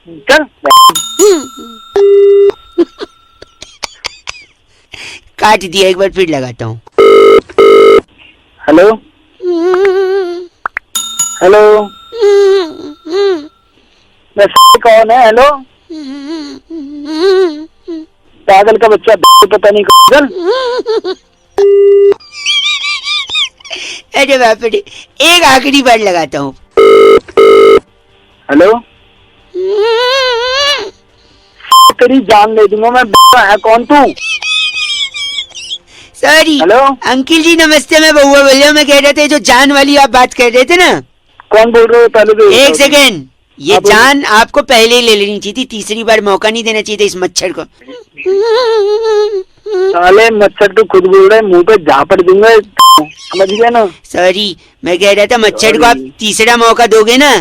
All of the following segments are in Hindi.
चल काट दिया, एक बार फिर लगाता हूँ। हेलो हेलो, कौन है? हेलो, पागल का बच्चा, पता नहीं कौन। अरे बाप रे, एक आखिरी बार लगाता हूँ। हेलो, तेरी जान ले दूंगा मैं। है कौन तू? सॉरी। हेलो अंकिल जी नमस्ते, मैं बउआ बोल रहा हूँ। मैं कह रहे थे जो जान वाली आप बात कर रहे थे ना। कौन बोल रहे हो? पहले तो एक सेकेंड, ये हाँ, जान आपको पहले ही ले लेनी चाहिए थी, तीसरी बार मौका नहीं देना चाहिए था इस मच्छर को। साले मच्छर तो खुद बोल रहे, मुंह पे झापड़ दूंगा, समझ गया ना? सॉरी, मैं कह रहा था मच्छर को आप तीसरा मौका दोगे ना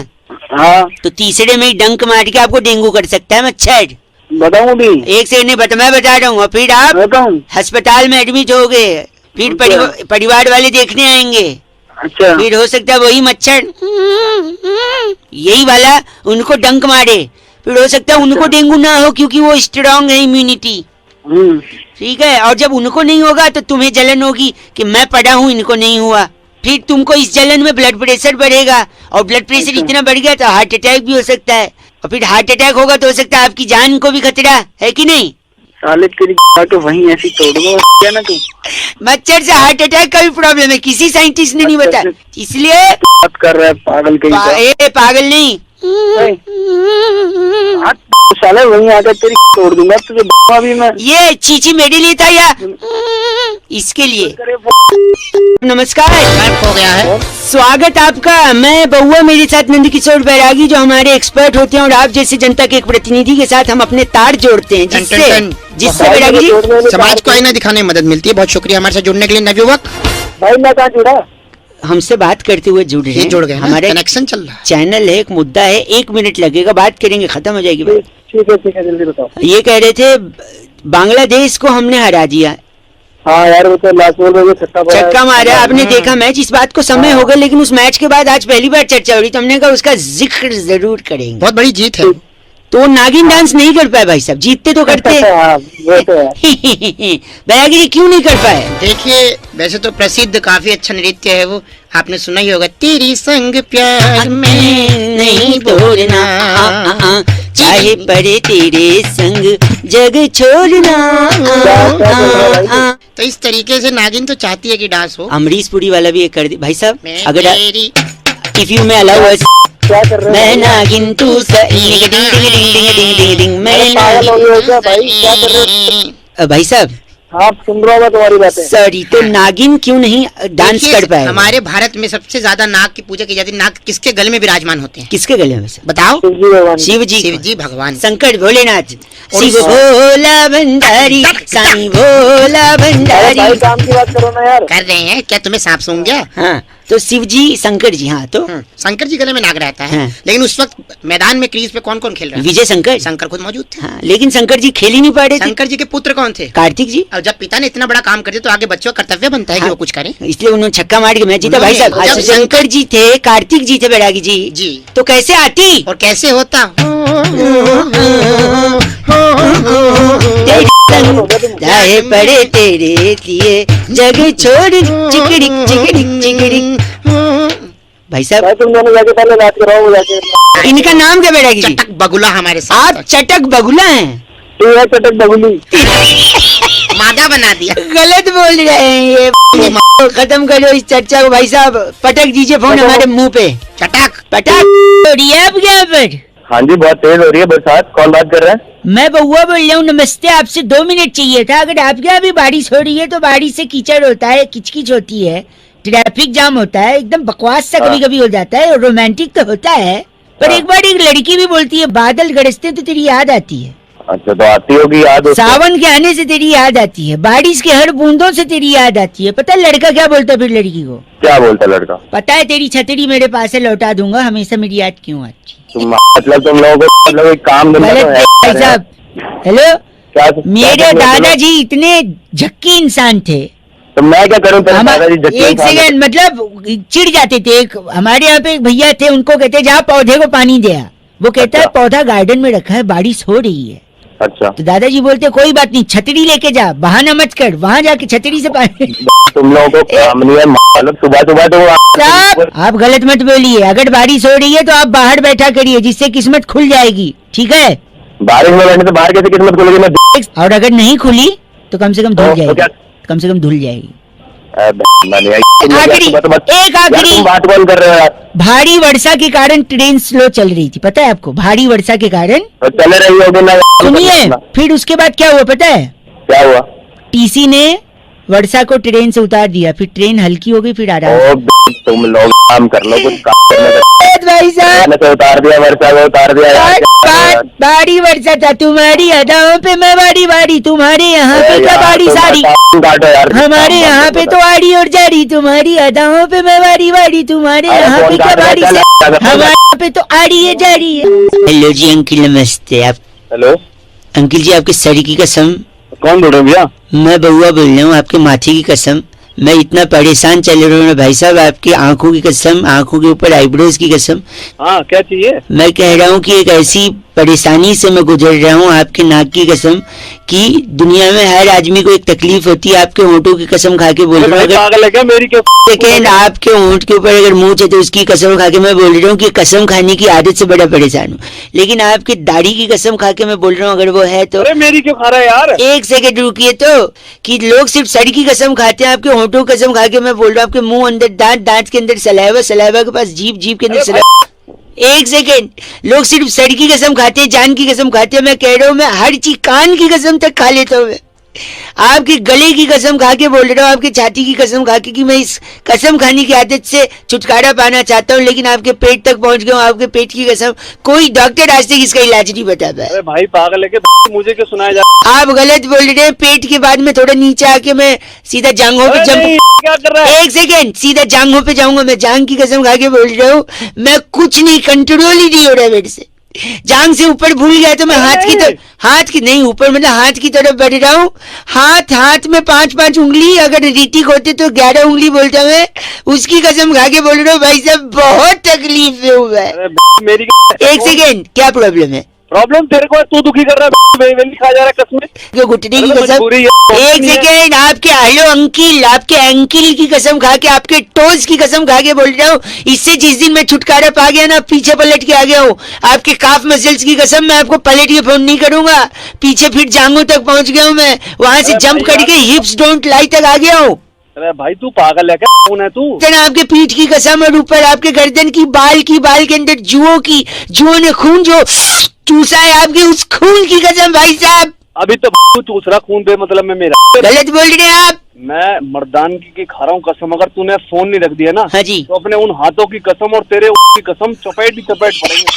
हाँ तो तीसरे में ही डंक मार के आपको डेंगू कर सकता है मच्छर। बताऊँ भी? एक सेकंड नहीं मैं बता रहा हूँ, और फिर आप बताऊँ? अस्पताल में एडमिट हो गए, फिर परिवार वाले देखने आएंगे, अच्छा, फिर हो सकता है वही मच्छर यही वाला उनको डंक मारे, फिर हो सकता है उनको डेंगू ना हो क्योंकि वो स्ट्रांग है इम्यूनिटी। ठीक है, और जब उनको नहीं होगा तो तुम्हें जलन होगी कि मैं पढ़ा हूँ इनको नहीं हुआ, फिर तुमको इस जलन में ब्लड प्रेशर बढ़ेगा, और ब्लड प्रेशर अच्छा। इतना बढ़ गया तो हार्ट अटैक भी हो सकता है, और फिर हार्ट अटैक होगा तो हो सकता है आपकी जान को भी खतरा है कि नहीं। साले तेरी तो वहीं ऐसी तोड़ दूंगा क्या ना तू। मच्छर से हार्ट अटैक का भी प्रॉब्लम है, किसी साइंटिस्ट ने नहीं बताया, इसलिए बात कर रहा है पागल कहीं का। पागल नहीं, साले वहीं आकर तेरी तोड़ दूंगा तुझे अभी मैं। ये चीची मेरे लिए था या इसके लिए? नमस्कार, हो गया है। स्वागत आपका। मैं बउआ, मेरे साथ नंदकिशोर बैरागी जो हमारे एक्सपर्ट होते हैं, और आप जैसे जनता के एक प्रतिनिधि के साथ हम अपने तार जोड़ते हैं, जिससे बैरागी जी समाज को आईना दिखाने में मदद मिलती है। बहुत शुक्रिया हमारे साथ जुड़ने के लिए नवयुवक। भाई मैं कहाँ जुड़ा? हमसे बात करते हुए जुड़ रहे हैं, जुड़ गए, हमारे कनेक्शन चल रहा है। चैनल है, एक मुद्दा है, 1 मिनट लगेगा, बात करेंगे, खत्म हो जाएगी बात। ठीक है जल्दी बताओ। ये कह रहे थे बांग्लादेश को हमने हरा दिया। हाँ यार, वो तो लास्ट बॉल में छक्का मारा, आपने देखा मैच, इस बात को समय हो गया, लेकिन उस मैच के बाद आज पहली बार चर्चा हो रही, तो हमने कहा उसका जिक्र जरूर करेंगे। बहुत बड़ी जीत है। तो नागिन डांस नहीं कर पाए भाई साहब, जीतते तो करते। बैरागी जी क्यों नहीं कर पाए? देखिए, वैसे तो प्रसिद्ध काफी अच्छा नृत्य है वो, आपने सुना ही होगा, तेरी संग प्यार में नहीं तोड़ना, चाहे पड़े तेरे संग जग छोड़ना। तो इस तरीके से नागिन तो चाहती है कि डांस हो। अमरीश पुरी वाला भी एक कर दी भाई साहब, अगर तेरी इफ यू में अलाउ अस। क्या कर रहे मैं नागिन तू भाई साहब, आप सुन रहा होगा तुम्हारी बातें। सॉरी, तो नागिन क्यों नहीं डांस कर पाए? हमारे भारत में सबसे ज्यादा नाग की पूजा की जाती है। नाग किसके गले में विराजमान होते हैं? किसके गले में? बताओ। शिव जी। शिव जी भगवान, शंकर भोलेनाथ। शिव भोला भंडारी, साईं भोला भंडारी। काम की बात करो ना यार। कर रहे हैं क्या? तुम्हें सांप सूंघ गया? हाँ, तो शिव जी, शंकर जी। हाँ, तो शंकर जी गले में नाग रहता है। हाँ। लेकिन उस वक्त मैदान में क्रीज पे कौन कौन खेल रहा है? विजय शंकर। शंकर खुद मौजूद थे। हाँ, लेकिन शंकर जी खेल ही नहीं पा रहे थे। शंकर जी के पुत्र कौन थे? कार्तिक जी। और जब पिता ने इतना बड़ा काम कर दिया तो आगे बच्चों का कर्तव्य बनता है कि वो कुछ करें, इसलिए उन्होंने छक्का मार के मैच जीता। भाई साहब, जब शंकर जी थे, कार्तिक जी थे बैरागी जी, जी, तो कैसे आती और कैसे होता? चाहे पड़े तेरे लिए जग छोड़ चिकड़ी चिकड़ी चिकड़ी। भाई साहब, तुम दोनों जाके पहले बात कराओ जाके। इनका नाम क्या बैरागी जी? चटक बगुला हमारे साथ। आप चटक बगुला हैं। तू है चटक बगुली। मादा बना दिया। गलत बोल रहे हैं ये। खत्म करो इस चर्चा को भाई साहब, पटक दीजिए फोन हमारे मुंह पे। चटक पटक हो रही है आपके यहाँ पर? हाँ जी, बहुत तेज हो रही है बरसात। कौन बात कर रहा है? मैं बउआ बोल रहा हूँ, नमस्ते। आपसे 2 मिनट चाहिए था। अगर आपके यहाँ भी बारिश हो रही है तो बारिश से कीचड़ होता है, किचकिच होती है, ट्रैफिक जाम होता है, एकदम बकवास सा कभी कभी हो जाता है, रोमांटिक तो होता है, पर एक बार एक लड़की भी बोलती है बादल गरजते तो तेरी याद आती है। अच्छा, तो आती होगी याद। सावन के आने से तेरी याद आती है, बारिश के हर बूंदों से तेरी याद आती है। पता है लड़का क्या बोलता है फिर लड़की को? क्या बोलता लड़का? पता है, तेरी छतरी मेरे पास से लौटा दूंगा, हमेशा मेरी याद क्यों आती? मतलब तुम लोगों को मतलब एक काम भाई साहब, हेलो, क्या? मेरे दादाजी इतने झक्की इंसान थे। तो मैं क्या करूं? एक सेकंड, मतलब चिढ़ जाते थे। हमारे यहाँ पे एक भैया थे, उनको कहते जा पौधे को पानी दे। वो कहता है अच्छा। पौधा गार्डन में रखा है, बारिश हो रही है। अच्छा, तो दादाजी बोलते कोई बात नहीं, छतरी लेके जा, बहाना मत कर, वहां जाके छतरी से पानी। तुम लोगों को काम नहीं है मालूम, सुबह सुबह तो साहब, आप गलत मत बोलिए। अगर बारिश हो रही है तो आप बाहर बैठा करिए, जिससे किस्मत खुल जाएगी, ठीक है? बारिश में बैठे तो बाहर कैसे किस्मत खुलेगी? मैं और अगर नहीं खुली तो कम से कम धुल तो जाएगी, क्या? कम से कम धुल जाएगी। आखिरी आखिरी तुम बात कौन कर रहे हो यार? भारी वर्षा के कारण ट्रेन स्लो चल रही थी, पता है आपको? भारी वर्षा के कारण। तो चले रही होगी ना। सुनिए, फिर उसके बाद क्या हुआ पता है? क्या हुआ? टीसी ने वर्षा को ट्रेन से उतार दिया, फिर ट्रेन हल्की हो गई, फिर आराम से। तुम लोग काम कर लो, कुछ काम करने का। भाई साहब, मैंने तो उतार दिया, वर्षा को उतार दिया यार। बारी वर्षा था तुम्हारी अदाओं पे, मैं बारी बारी, तुम्हारे यहाँ पे क्या बारी सारी, काटो यार। हमारे यहाँ पे तो आड़ी और जारी, तुम्हारी अदाओं पे मैं बारी बारी, तुम्हारे यहाँ पे क्या बारी से, हमारे यहाँ पे तो आड़ी है जारी है। हेलो जी अंकिल, नमस्ते। आप हेलो अंकिल जी, आपके सर की कसम, कौन बोल रहे हो भैया? मैं बउआ बोल रहा हूँ, आपके माथे की कसम, मैं इतना परेशान चल रहा हूँ भाई साहब, आपकी आंखों की कसम, आंखों के ऊपर आईब्रोज की कसम। हाँ, क्या चाहिए? मैं कह रहा हूँ कि एक ऐसी परेशानी से मैं गुजर रहा हूँ, आपके नाक की कसम, कि दुनिया में हर आदमी को एक तकलीफ होती है। आपके होंठों की कसम खा के बोल रहा हूँ, पागल है क्या? मेरी क्या सेकेंड आपके होंठ के ऊपर अगर मूंछ है तो उसकी कसम खा के मैं बोल रहा हूँ कि कसम खाने की आदत से बड़ा परेशान हूँ। लेकिन आपकी दाढ़ी की कसम खा के मैं बोल रहा हूँ, अगर वो है तो। अरे मेरी क्यों खा रहा है यार? एक सेकंड रुकिए तो, कि लोग सिर्फ सर की कसम खाते हैं, आपके होंठों की कसम खा के मैं बोल रहा हूँ, आपके मुंह अंदर दांत, दांत के अंदर सलाइवा, सलाइवा के पास जीभ, जीभ के अंदर सलाइवा। एक सेकेंड, लोग सिर्फ सर की कसम खाते हैं, जान की कसम खाते हैं, मैं कह रहा हूँ मैं हर चीज, कान की कसम तक खा लेता हूँ मैं। आपके गले की कसम खा के बोल रहा हूँ, आपके छाती की कसम खा के, कि मैं इस कसम खाने की आदत से छुटकारा पाना चाहता हूँ, लेकिन आपके पेट तक पहुंच गया हूँ, आपके पेट की कसम। कोई डॉक्टर आज तक इसका इलाज नहीं बता पाया। अरे भाई पागल है क्या? मुझे क्यों सुनाया जा? आप गलत बोल रहे हैं। पेट के बाद में थोड़ा नीचे आके मैं सीधा जांघों पे जंप, क्या कर रहा है? एक सेकेंड, सीधा जांघों पे जाऊंगा मैं, जांग की कसम खा के बोल रहा हूँ, मैं कुछ नहीं, कंट्रोल ही नहीं हो रहा है मेरे से। जांग से ऊपर भूल गया तो मैं हाथ की तरफ, हाथ की नहीं ऊपर, मतलब हाथ की तरफ बढ़ रहा हूँ। हाथ में 5-5 उंगली, अगर रीतिक होते तो 11 उंगली बोलता मैं, उसकी कसम खा के बोल रहा हूँ भाई साहब, बहुत तकलीफ में हुआ है। अरे मेरी एक सेकेंड, क्या प्रॉब्लम है? प्रॉब्लम तेरे को है, तू दुखी कर रहा है, मैं खा जा रहा है कसम। क्यों घुटने की अरे कसम? मजबूरी है। एक सेकेंड, आपके हेलो अंकिल, आपके एंकिल की कसम खा के, आपके टोज की कसम खा के बोल रहा हूँ, इससे जिस दिन मैं छुटकारा पा गया ना, पीछे पलट के आ गया हूँ। आपके काफ मसल्स की कसम, मैं आपको पलट के फोन नहीं करूंगा, पीछे फिर जांघों तक पहुंच गया हूँ मैं, वहां से जंप करके हिप्स डोंट लाई तक आ गया हूँ। अरे भाई तू पागल है क्या? कौन है तू? आपके पीठ की कसम, और ऊपर आपके गर्दन की बाल के अंदर जुओं ने खून जो चूसा है, आपके उस खून की कसम भाई साहब। अभी तो तू चूस रहा खून बे मतलब में मेरा। गलत बोल रहे हैं आप। मैं मर्दानगी की खा रहा हूँ कसम, अगर तूने फोन नहीं रख दिया ना, हाँ जी, तो अपने उन हाथों की कसम और तेरे की कसम चपेट ही चपेट पड़ेंगे।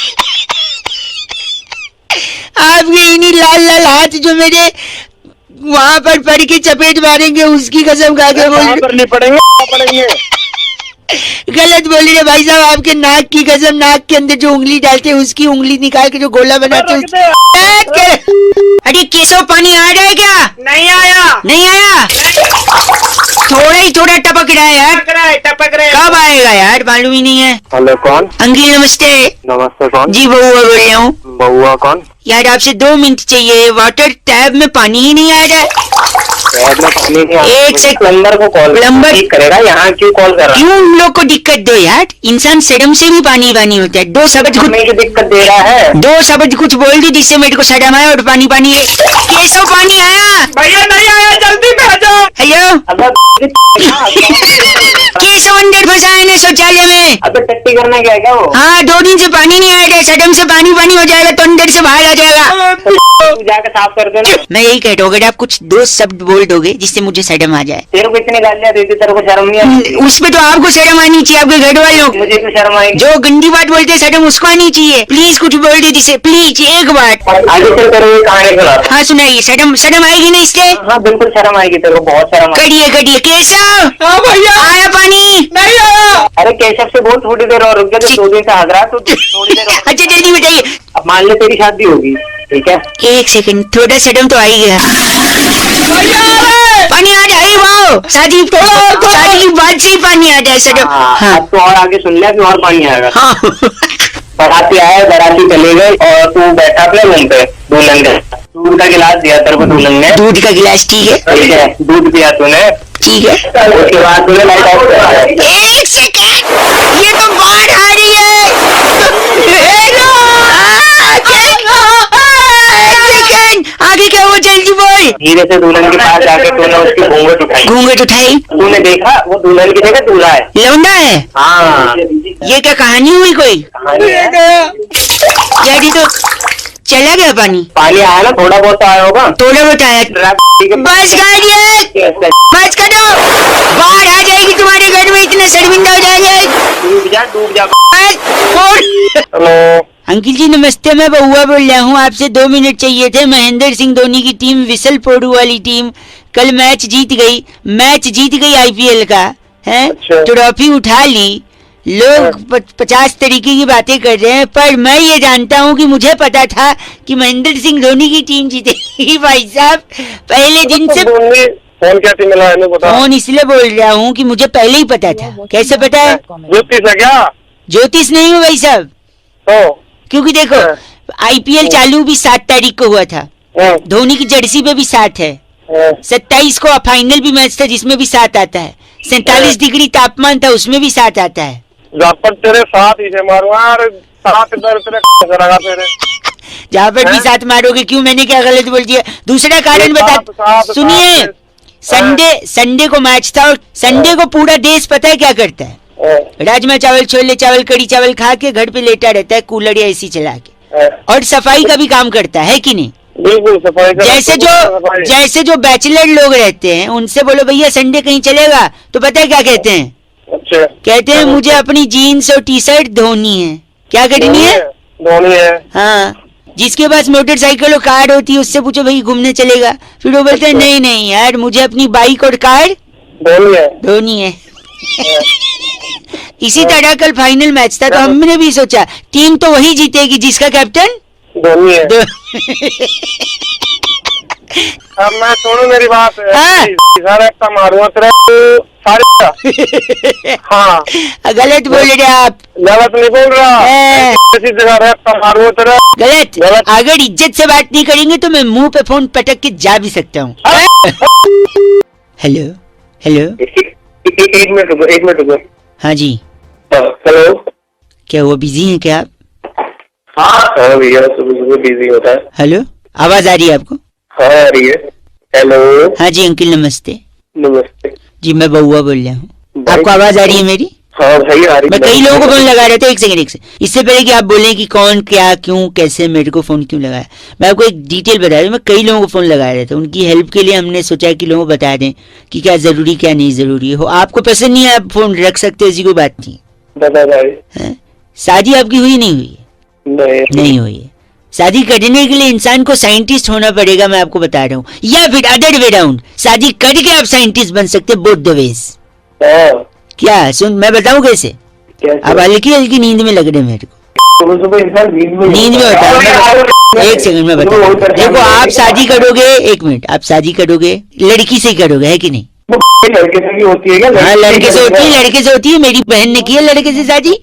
आपके इन्हीं लाल लाल हाथ जो मेरे वहां पर पड़ के चपेट मारेंगे, उसकी कसम खा के बोल करने पड़ेंगे। गलत बोल रहे भाई साहब। आपके नाक की कसम, नाक के अंदर जो उंगली डालते हैं उसकी उंगली निकाल के जो गोला बनाते हैं। अरे केशव, पानी आ रहा है क्या? नहीं आया, नहीं आया, थोड़ा ही थोड़ा टपक रहा है यार। टपक रहे। कब आएगा यार, मालूम ही नहीं है। हेलो कौन? अंकिल नमस्ते। नमस्ते कौन? जी बउआ बोल रहा हूँ। बउआ कौन? यार आपसे 2 मिनट चाहिए, वाटर टैब में पानी ही नहीं आ रहा है। एक से प्लम्बर को कॉल प्लम्बर ठीक करेगा, यहाँ क्यों कॉल कर रहा है? क्यों उन लोग को दिक्कत दो यार, इंसान शर्म से भी पानी पानी होता है। 2 शब्द कुछ दिक्कत दे रहा है। 2 शब्द कुछ बोल दी जिससे मेरे को शर्म आया और पानी पानी है। केशव पानी आया? भैया नहीं आया, जल्दी भेजो। हेलो केशव अंदर फंसा है ना शौचालय में। अबे टट्टी करना क्या है क्या वो? हाँ 2 दिन से पानी नहीं आ रहा है, शर्म से पानी पानी हो जाएगा तो अंदर से बाहर आ जाएगा। जाकर साफ कर देना। मैं यही कह रहा हूँ, अगर आप कुछ 2 शब्द बोल दोगे जिससे मुझे शर्म आ जाए। तेरे को इतनी गालियाँ देती, तेरे को शर्म नहीं आती? उसमें तो आपको शर्म आनी चाहिए, आपके घर वालों को। मुझे क्यों शर्म आएगी? जो गंदी बात बोलते हैं शर्म उसको आनी चाहिए। प्लीज कुछ बोल दे जिसे, प्लीज एक बार। आगे चल कर कहानी सुना। हाँ सुनाइए, शर्म आएगी ना इससे? हाँ बिल्कुल शर्म आएगी, तेरे को बहुत शर्म आएगी। करिए केशव। हाँ भैया, आया पानी? नहीं आया। अरे केशव से बोल थोड़ी देर और रुक जा, 2 दिन से हाथ रहा तो थोड़ी देर और। अच्छा जल्दी बताइए। अब मान ले तेरी शादी होगी, ठीक है? एक सेकंड, थोड़ा शर्म तो आ ही गया। पानी आ जाए, वाह शादी की बात से ही पानी आ जाए शर्म। हाँ अब तो और आगे सुन लिया कि और पानी आएगा। हाँ बाराती आए, बाराती चले गए और तू बैठा अपने रूम पे दुल्हन के साथ। दूध का गिलास दिया तेरे को दुल्हन ने, दूध का गिलास, ठीक है ठीक है, दूध दिया तूने, ठीक है। उसके बाद तूने लाइट ऑफ कर दिया। एक सेकेंड, ये तो बाढ़ आ रही है। हेलो, एक सेकेंड, आगे क्या हुआ जल्दी बोल। धीरे से दुल्हन के पास जाके तूने उसकी घूंघट उठाई, घूंघट उठाई, तूने देखा वो दुल्हन की जगह दूल्हा है। लौंडा है। हाँ, ये क्या कहानी हुई कोई? कहानी है। यार ये तो चला गया पानी। पानी आया ना, थोड़ा बहुत तो आया होगा। थोड़ा बहुत आया। बस गाड़िए, बस करो, बाढ़ आ जाएगी तुम्हारे घर में, इतने शर्मिंदा हो जाएंगे। डूब जा, डूब जा। बस छोड़। हेलो अंकिल जी नमस्ते, मैं बउआ बोल रहा हूँ। आपसे 2 मिनट चाहिए थे। महेंद्र सिंह धोनी की टीम, विसल पोडू वाली टीम, कल मैच जीत गई। IPL का है, अच्छा। ट्रॉफी उठा ली। लोग 50 तरीके की बातें कर रहे हैं, पर मैं ये जानता हूँ कि मुझे पता था कि महेंद्र सिंह धोनी की टीम जीतेगी। भाई साहब पहले दिन से फोन कैसे मिला है बता। फोन इसलिए बोल रहा हूँ कि मुझे पहले ही पता था। कैसे पता है? ज्योतिष है क्या? ज्योतिष नहीं हूँ भाई साहब, तो क्योंकि देखो IPL चालू भी 7 तारीख को हुआ था, धोनी की जर्सी पे भी 7 है। 27 को फाइनल भी मैच था जिसमें भी 7 आता है। 47 डिग्री तापमान था उसमें भी 7 आता है। तेरे साथ ही से मारूंगा और साथ इधर तेरे लगा तेरे। जहाँ पर भी 7 मारोगे क्यों? मैंने क्या गलत बोल दिया? दूसरा कारण बता, सुनिए। संडे को मैच था और संडे को पूरा देश पता है क्या करता है? राजमा चावल, छोले चावल, कड़ी चावल खा के घर पे लेटा रहता है, कूलर या AC चला के, और सफाई का भी काम करता है कि नहीं? बिल्कुल सफाई का। जैसे जो बैचलर लोग रहते हैं उनसे बोलो भैया संडे कहीं चलेगा, तो पता है क्या कहते हैं? अच्छा, कहते हैं मुझे अपनी जीन्स और टी-शर्ट धोनी है। क्या करनी है? धोनी है। हाँ, जिसके पास मोटरसाइकिल और कार होती है उससे पूछो भाई घूमने चलेगा, फिर वो बोलते हैं नहीं यार मुझे अपनी बाइक और कार धोनी है। इसी तरह कल फाइनल मैच था, तो हमने भी सोचा टीम तो वही जीतेगी जिसका कैप्टन धोनी है। अब मैं सुनो मेरी बात। हाँ। मारूंगा तेरा सारे। हाँ, गलत बोल रहे आप। गलत नहीं बोल रहा, किसी जगह मारूंगा तेरा। गलत। अगर इज्जत से बात नहीं करेंगे तो मैं मुंह पे फोन पटक के जा भी सकता हूँ। हेलो हेलो, एक मिनट रुको। हाँ जी, हेलो, क्या वो बिजी हैं क्या आप? हाँ भैया, सुबह बिजी होता है। हेलो, आवाज आ रही है आपको? हाँ आ रही है। हेलो। हाँ जी अंकिल नमस्ते। नमस्ते जी, मैं बउआ बोल रहा हूँ। आपको आवाज आ रही है मेरी? हाँ भाई आ रही है। मैं कई लोगों को फोन लगा रहा था। एक सेकंड इससे पहले कि आप बोलें कि कौन क्या क्यों कैसे मेरे को फोन क्यों लगाया, मैं आपको एक डिटेल बता रहा हूँ। मैं कई लोगों को फोन लगा रहा था, उनकी हेल्प के लिए हमने सोचा कि लोगों को बता दें कि क्या जरूरी क्या नहीं जरूरी हो। आपको पसंद नहीं है आप फोन रख सकते हो, ऐसी कोई बात नहीं। बता भाई, शादी आपकी हुई नहीं हुई? नहीं हुई है। शादी करने के लिए इंसान को साइंटिस्ट होना पड़ेगा, मैं आपको बता रहा हूँ, या फिर अदर वे राउंड, शादी करके आप साइंटिस्ट बन सकते, बोथ द वेज। क्या सुन, मैं बताऊँ कैसे? अब हल्की हल्की नींद में लग रहे मेरे को, नींद में होता है। एक सेकंड में बता, देखो आप शादी करोगे, एक मिनट, आप शादी करोगे लड़की से ही करोगे, है कि नहीं? लड़के से भी होती है क्या? हाँ लड़के से होती है, लड़के से होती है। मेरी बहन ने की है लड़के से शादी।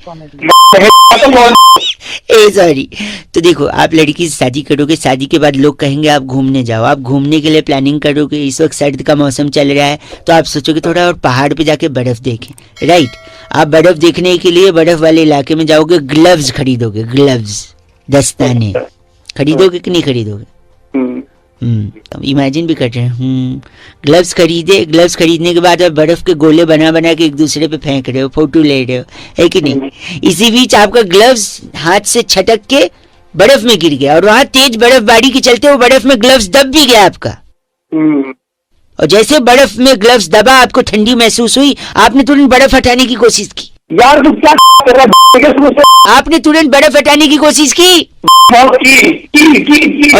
सॉरी। तो देखो आप लड़की से शादी करोगे, शादी के बाद लोग कहेंगे आप घूमने जाओ, आप घूमने के लिए प्लानिंग करोगे। इस वक्त सर्द का मौसम चल रहा है, तो आप सोचोगे थोड़ा और पहाड़ पे जाके बर्फ देखें, राइट? आप बर्फ देखने के लिए बर्फ वाले इलाके में जाओगे, ग्लव्स खरीदोगे, ग्लव्स, दस्ताने खरीदोगे कि नहीं खरीदोगे? इमेजिन भी कर रहे हैं। ग्लव्स खरीदे, ग्लव्स खरीदने के बाद आप बर्फ के गोले बना बना के एक दूसरे पे फेंक रहे हो, फोटो ले रहे हो, है कि नहीं? इसी बीच आपका ग्लव्स हाथ से छटक के बर्फ में गिर गया और वहां तेज बर्फबारी के चलते वो बर्फ में ग्लव्स दब भी गया आपका। और जैसे बर्फ में ग्लव्स दबा, आपको ठंडी महसूस हुई, आपने तुरंत बर्फ हटाने की कोशिश की। यार तू क्या कर रहा है? आपने तुरंत बर्फ हटाने की कोशिश की और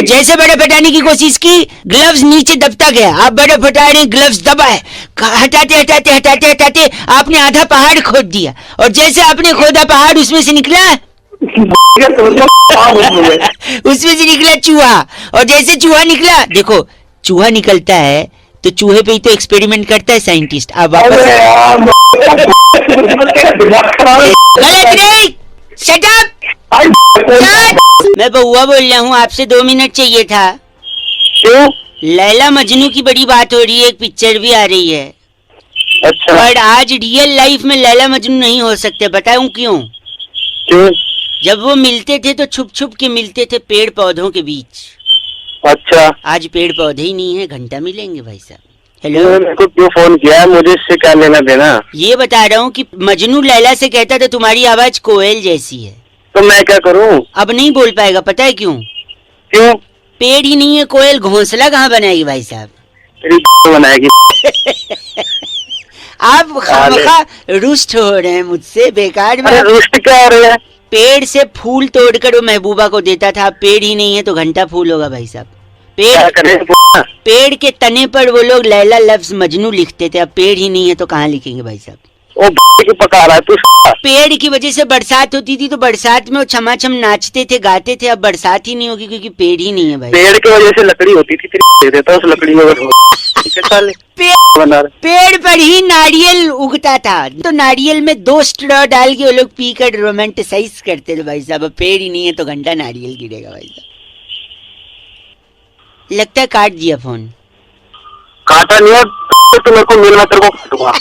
जैसे बर्फ हटाने की कोशिश की, ग्लव्स नीचे दबता गया। आप बर्फ हटा रहे, ग्लव्स दबा है, हटाते हटाते हटाते हटाते आपने आधा पहाड़ खोद दिया, और जैसे आपने खोदा पहाड़, उसमें से निकला उसमें से निकला चूहा। और जैसे चूहा निकला, देखो चूहा निकलता है तो चूहे पे ही तो एक्सपेरिमेंट करता है साइंटिस्ट। आप वापस गलत नहीं, शट अप। मैं बउआ बोल रहा हूँ, आपसे 2 मिनट चाहिए था। क्यों? लैला मजनू की बड़ी बात हो रही है, एक पिक्चर भी आ रही है। अच्छा, पर आज रियल लाइफ में लैला मजनू नहीं हो सकते, बताऊं क्यों? क्यों? जब वो मिलते थे तो छुप छुप के मिलते थे पेड़ पौधों के बीच। अच्छा, आज पेड़ पौधे ही नहीं है, घंटा मिलेंगे भाई साहब। हेलो, मेरे को क्यों फोन किया है? मुझे इससे क्या लेना देना? ये बता रहा हूँ कि मजनू लैला से कहता था तुम्हारी आवाज कोयल जैसी है। तो मैं क्या करूं? अब नहीं बोल पाएगा, पता है क्यों? क्यों? पेड़ ही नहीं है, कोयल घोंसला कहाँ बनाएगी भाई साहब? तेरी बनाएगी। आप खामखा रुष्ट हो रहे हैं मुझसे बेकार में। अरे रुष्ट क्या हो रहा है? पेड़ से फूल तोड़कर वो महबूबा को देता था, अब पेड़ ही नहीं है तो घंटा फूल होगा भाई साहब। क्या पेड़ करें? पेड़ के तने पर वो लोग लैला लफ्ज मजनू लिखते थे, अब पेड़ ही नहीं है तो कहाँ लिखेंगे भाई साहब? ओ क्यों पका रहा है तू? पेड़ की वजह से बरसात होती थी, तो बरसात में वो छमाछम नाचते थे, गाते थे। अब बरसात ही नहीं होगी क्योंकि पेड़ ही नहीं है भाई। पेड़ की वजह से लकड़ी होती थी, तेरी देता उस लकड़ी में पेड़ पर ही नारियल उगता था, तो नारियल में 2 स्ट्रॉ डाल के वो लोग पीकर रोमांटिसाइज करते थे भाई साहब। अब पेड़ ही नहीं है तो घंटा नारियल गिरेगा भाई साहब। लगता है काट दिया फोन। काटा नहीं हो तो मेरे को मिलना, तेरे को काटूंगा।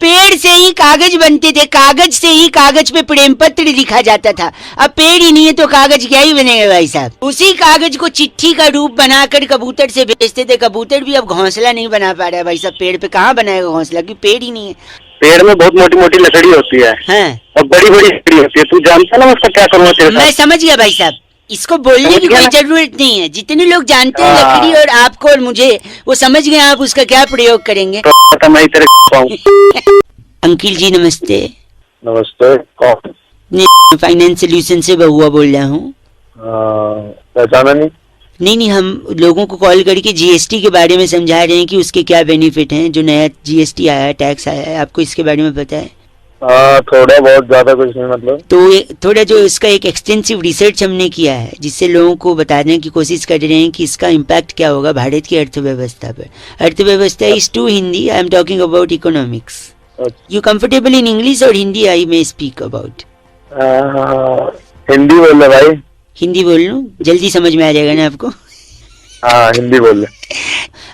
पेड़ से ही कागज बनते थे, कागज से ही कागज पे प्रेम पत्र लिखा जाता था। अब पेड़ ही नहीं है तो कागज क्या ही बनेगा भाई साहब? उसी कागज को चिट्ठी का रूप बनाकर कबूतर से भेजते थे। कबूतर भी अब घोंसला नहीं बना पा रहा है भाई साहब। पेड़ पे कहाँ बनाएगा घोंसला, क्योंकि पेड़ ही नहीं है। पेड़ में बहुत मोटी मोटी लकड़ी होती है। हाँ। और बड़ी बड़ी लकड़ी होती है। तू जानता ना उसका क्या करूँगा तेरे साथ? मैं समझ गया भाई साहब, इसको बोलने की कोई जरूरत नहीं है। जितने लोग जानते हैं लकड़ी और आपको और मुझे, वो समझ गए आप उसका क्या प्रयोग करेंगे। तो मैं तेरे अंकिल जी नमस्ते। नमस्ते, कौन? फाइनेंस सोल्यूशन से बहुआ बोल रहा हूँ। पहचाना नहीं? नहीं, हम लोगों को कॉल करके जीएसटी के बारे में समझा रहे हैं कि उसके क्या बेनिफिट हैं। जो नया जीएसटी आया है, टैक्स आया है, आपको इसके बारे में पता है? थोड़ा बहुत, ज्यादा कुछ नहीं मतलब। तो थोड़ा जो इसका एक एक्सटेंसिव रिसर्च हमने किया है, जिससे लोगों को बताने की कोशिश कर रहे हैं कि इसका इम्पैक्ट क्या होगा भारत की अर्थव्यवस्था पर। अर्थव्यवस्था is to Hindi, I am talking about economics. You comfortable in English और Hindi I may speak about? Hindi बोल रहे भाई। हिंदी बोल लूं, जल्दी समझ में आ जाएगा ना आपको? हाँ, हिंदी बोल रहे।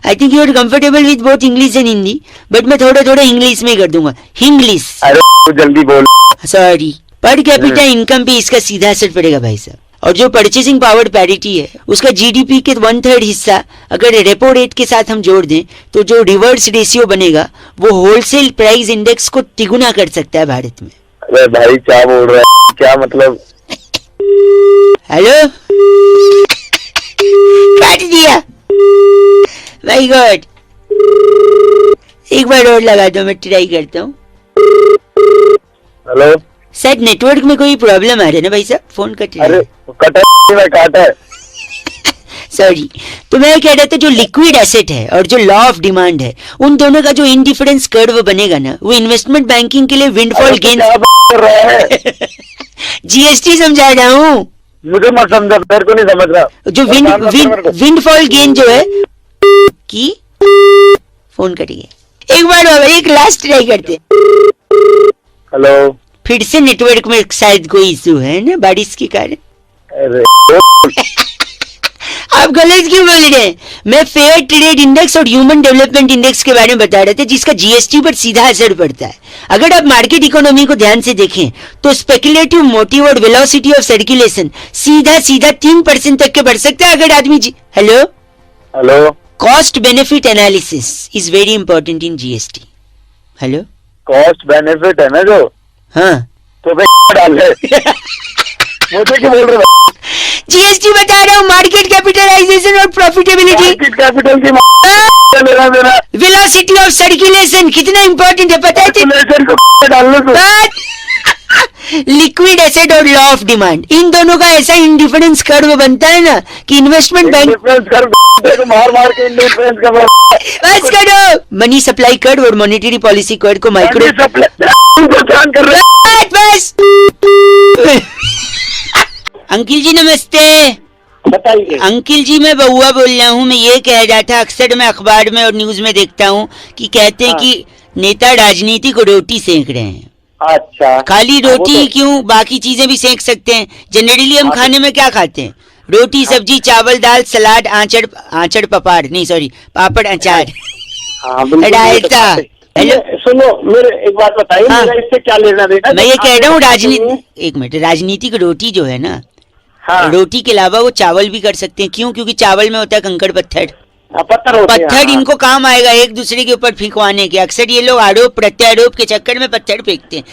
I think you are comfortable with both English and Hindi, but मैं थोड़ा थोड़ा इंग्लिश में कर दूंगा। इंग्लिश। अरे जल्दी बोल। सॉरी। पर कैपिटा इनकम पे इसका सीधा असर पड़ेगा भाई साहब। और जो परचेसिंग पावर पैरिटी है, उसका जीडीपी के 1/3 हिस्सा अगर रेपो रेट के साथ हम जोड़ दें, तो जो रिवर्स रेशियो बनेगा वो होलसेल प्राइस इंडेक्स को तिगुना कर सकता है भारत में। अरे भाई क्या बोल रहा है, क्या मतलब? हेलो, काट दिया। माय गॉड, एक बार और लगा दो, मैं ट्राई करता हूँ। हेलो, शायद नेटवर्क में कोई प्रॉब्लम आ रहा है ना भाई साहब, फोन कट रहा है। अरे काटा है। सॉरी। तो मैं कह रहा था, जो लिक्विड एसेट है और जो लॉ ऑफ डिमांड है, उन दोनों का जो इंडिफरेंस कर्व बनेगा ना, वो इन्वेस्टमेंट बैंकिंग के लिए विंडफॉल गेन। कर रहा है? जीएसटी समझा रहा हूँ। मुझे मत समझा, मेरे को नहीं समझ रहा। जो विंडफॉल गेन जो है की फोन करिए एक बार बाबा, एक लास्ट ट्राई करते। हेलो, फिर से नेटवर्क में शायद कोई इशू है ना, बारिश के कारण। अरे आप गलत क्यों बोल रहे हैं? मैं फेयर ट्रेड इंडेक्स और ह्यूमन डेवलपमेंट इंडेक्स के बारे में बता रहे थे, जिसका जीएसटी पर सीधा असर पड़ता है। अगर आप मार्केट इकोनॉमी को ध्यान से देखें तो स्पेकुलेटिव मोटिव और वेलोसिटी ऑफ सर्कुलेशन सीधा 3% तक के बढ़ सकता है अगर आदमी hello hello, cost benefit analysis is very important in GST. Hello, cost benefit है ना जो? हाँ, तो डाल है। मुझे क्यों बोल रहे हो? जीएसटी बता रहा हूँ, मार्केट कैपिटलाइजेशन और प्रॉफिटेबिलिटी। मार्केट कैपिटल की मेरा वेलोसिटी ऑफ सर्कुलेशन कितना इंपॉर्टेंट है पता है? को डाल लो। लिक्विड एसेट और लॉ ऑफ डिमांड, इन दोनों का ऐसा इंडिफरेंस कर्व बनता है ना कि इन्वेस्टमेंट बैंक मार के इंडिफरेंस का बस करो। मनी सप्लाई कर्व और मॉनेटरी पॉलिसी कर्व को माइक्रो कर रहे हैं। बस। अंकिल जी नमस्ते। बताइए। अंकिल जी, मैं बउआ बोल रहा हूँ। मैं ये कह रहा था, अक्सर मैं अखबार में और न्यूज में देखता हूँ कि कहते हैं कि नेता राजनीति को रोटी सेक रहे हैं। अच्छा खाली वो रोटी तो- क्यों, बाकी चीजें भी सेक सकते हैं। जनरली हम खाने में क्या खाते हैं? रोटी, सब्जी, चावल, दाल, सलाद, आचड़ आचड़ पापड़, नहीं सॉरी, पापड़, अचार, हाँ बिल्कुल। रायता। हेलो, सुनो, मेरे एक बात बताइए, हाँ। मेरा इससे क्या लेना देना? मैं ये आप कह रहा हूँ बताइए। राजनीति, एक मिनट, राजनीतिक रोटी जो है ना, हाँ रोटी के अलावा वो चावल भी कर सकते हैं। क्यों? क्योंकि चावल में होता है कंकड़ पत्थर। पत्थर होते हैं, पत्थर हाँ। इनको काम आएगा एक दूसरे के ऊपर फेंकवाने के। अक्सर ये लोग आरोप प्रत्यारोप के चक्कर में पत्थर फेंकते हैं।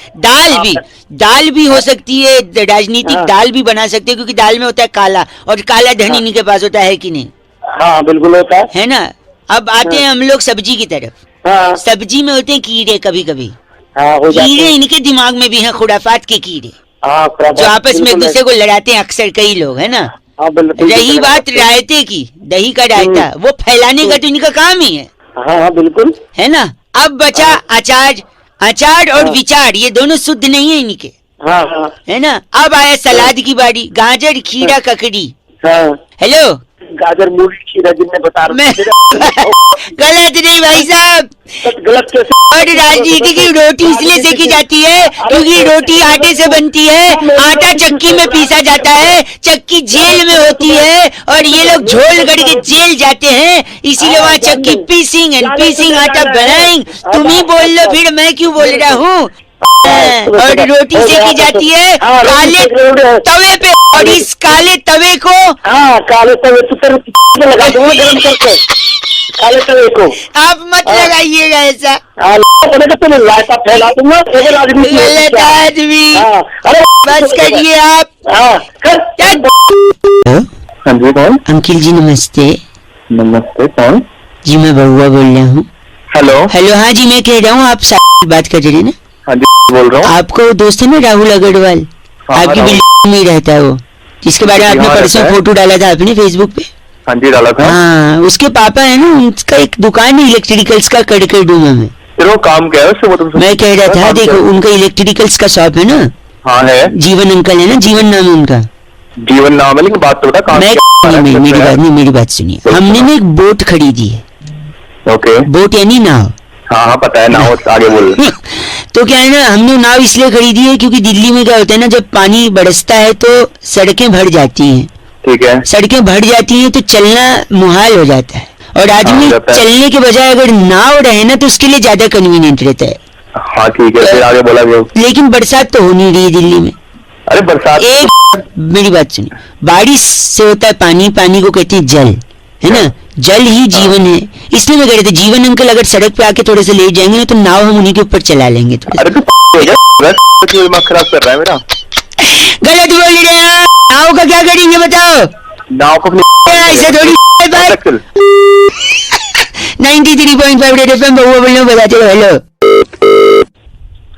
दाल भी हो सकती है, राजनीतिक हाँ। दाल भी बना सकते हैं, क्योंकि दाल में होता है काला, और काला धन हाँ। इन्हीं के पास होता है कि नहीं, हाँ बिल्कुल होता है। है ना? अब आते हैं हम लोग सब्जी की तरफ। हाँ सब्जी में होते हैं कीड़े, कभी कभी हाँ हो जाते कीड़े हैं। इनके दिमाग में भी हैं, खुराफात के कीड़े, हाँ जो आपस में एक दूसरे को लड़ाते हैं अक्सर कई लोग, है ना? हाँ बिल्कुल। रही बात रायते की, दही का रायता, वो फैलाने का तो इनका काम ही है हाँ हाँ बिल्कुल। है ना? अब बचा अचार, अचार और हाँ। विचार, ये दोनों शुद्ध नहीं है इनके, हाँ हाँ है ना? अब आया सलाद की बारी, गाजर, खीरा, ककड़ी। हाँ। हेलो, गाजर, मूली, खीरा जिनने बता मैं गलत नहीं भाई साहब। गलत कैसे? और राजनीति की रोटी इसलिए सेकी जाती है क्योंकि रोटी आटे से बनती है, आटा चक्की में पीसा जाता है, चक्की जेल में होती है, और ये लोग झोल करके जेल जाते हैं, इसीलिए वहाँ चक्की पीसिंग एंड पीसिंग आटा बनाएंगे। तुम ही बोल लो, फिर मैं क्यों बोल रहा हूँ? और रोटी सेकी जाती है काले तवे पे, और इस काले तवे को हाँ काले तवे पे लगा दूंगा गरम करके, काले तवे को। आप मत लगाइएगा ऐसा, हाँ तो लाइटा फैला दूंगा। राजनीति गलत आदमी। हाँ अरे बस करिए आप। हाँ कर। हाँ जी कौन? अंकिल जी नमस्ते। नमस्ते कौन? जी मैं बउआ बोल रहा हूँ। हेलो। हेलो, हाँ जी मैं कह रहा हूँ, आप साथ बात कर रहे हैं ना? हाँ जी बोल रहा हूँ। आपको दोस्त है ना राहुल अग्रवाल, हाँ, आपकी राहुल। बिल्डिंग में ही रहता है वो, जिसके बारे में जी, आपने हाँ, परसों रहता है। फोटो डाला था आपने फेसबुक पे। हाँ जी डाला था। हाँ, उसके पापा है ना, उनका एक दुकान है इलेक्ट्रिकल्स का कड़कड़डूमा में। फिर वो काम क्या है उससे वो तुम? मैं कह रहा था, काम देखो क्या है? उनका इलेक्ट्रिकल्स का शॉप है ना, हाँ है। जीवन अंकल है ना, जीवन नाम है उनका। जीवन नाम है, लेकिन बात तो बता काम मैं क्या है? नहीं, मेरी बात नहीं, मेरी बात सुनिए। बोलो। हमने ना एक बोट खरीदी है, ओके। बोट यानी नाव। हाँ हाँ पता है ना, आगे बोल। तो क्या है ना, हमने नाव इसलिए खरीदी है क्योंकि दिल्ली में क्या होता है ना, जब पानी बरसता है तो सड़कें भर जाती हैं, ठीक है। सड़कें भर जाती हैं तो चलना मुहाल हो जाता है, और आदमी हो जाता है। चलने के बजाय अगर नाव रहे ना तो उसके लिए ज्यादा कन्वीनियंट रहता है। हाँ ठीक है, फिर आगे बोला गया। लेकिन बरसात तो हो नहीं रही है दिल्ली में। अरे बरसात एक मेरी बात सुनिए, बारिश से होता है पानी, पानी को कहते हैं जल, है ना? जल ही जीवन है। इसलिए मैं कह रहे थे, जीवन अंकल अगर सड़क पे आके थोड़े से ले जाएंगे ना तो नाव हम उन्हीं के ऊपर चला लेंगे थोड़े अरे तू हो गया? क्यों दिमाग खराब कर रहा है मेरा? से। गलत बोल रहे हैं आप। नाव का क्या करेंगे बताओ? नाव को ऐसे थोड़ी बात। चल। 93.5 रेड एफएम बउआ बोल रहा हूँ, बताते रहो। हेलो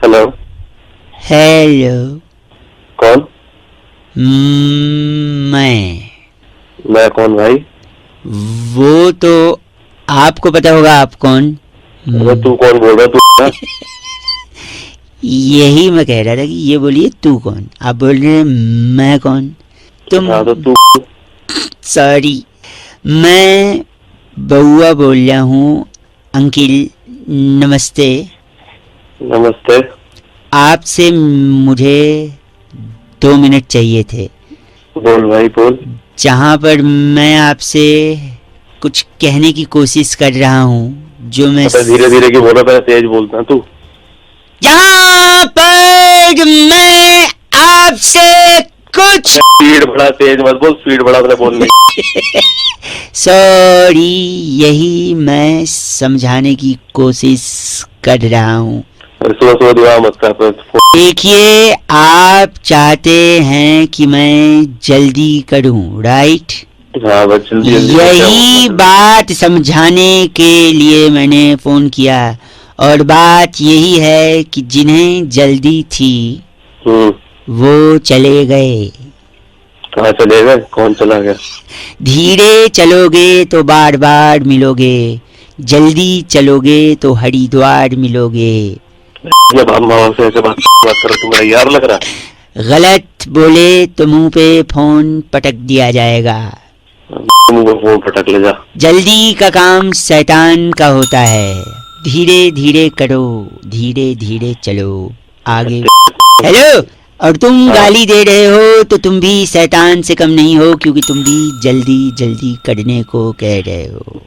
हेलो हेलो, कौन? मैं कौन भाई? वो तो आपको पता होगा आप कौन। अरे तू कौन बोल रहा? तू यही मैं कह रहा था कि ये बोलिए तू कौन, आप बोल रहे हैं मैं कौन। तुम हाँ तो तू सॉरी, मैं बउआ बोल रहा हूँ। अंकिल नमस्ते, नमस्ते। आपसे मुझे 2 मिनट चाहिए थे, बोल भाई बोल। जहाँ पर मैं आपसे कुछ कहने की कोशिश कर रहा हूँ, जो मैं धीरे धीरे की बोला, पहले तेज बोलता तू। जहाँ पर मैं आपसे कुछ स्पीड बढ़ा, तेज मत बोल, स्पीड बढ़ा तेरे बोलने। सॉरी, यही मैं समझाने की कोशिश कर रहा हूँ। सुबह सुबह दुआ मत कर। देखिए, आप चाहते हैं कि मैं जल्दी करूँ, राइट? हाँ बस जल्दी जल्दी यही बात समझाने के लिए मैंने फोन किया, और बात यही है कि जिन्हें जल्दी थी वो चले गए। कहाँ चले गए? कौन चला गया? धीरे चलोगे तो बार बार मिलोगे, जल्दी चलोगे तो हरिद्वार मिलोगे। जब हम से ऐसे बात करो तो मेरा यार लग रहा है। गलत बोले तो मुंह पे फोन पटक दिया जाएगा। मुंह पे फोन पटक ले जा। जल्दी का काम शैतान का होता है। धीरे धीरे करो, धीरे धीरे चलो। आगे। हेलो, और तुम गाली दे रहे हो तो तुम भी शैतान से कम नहीं हो, क्योंकि तुम भी जल्दी जल्दी करने को कह रहे हो।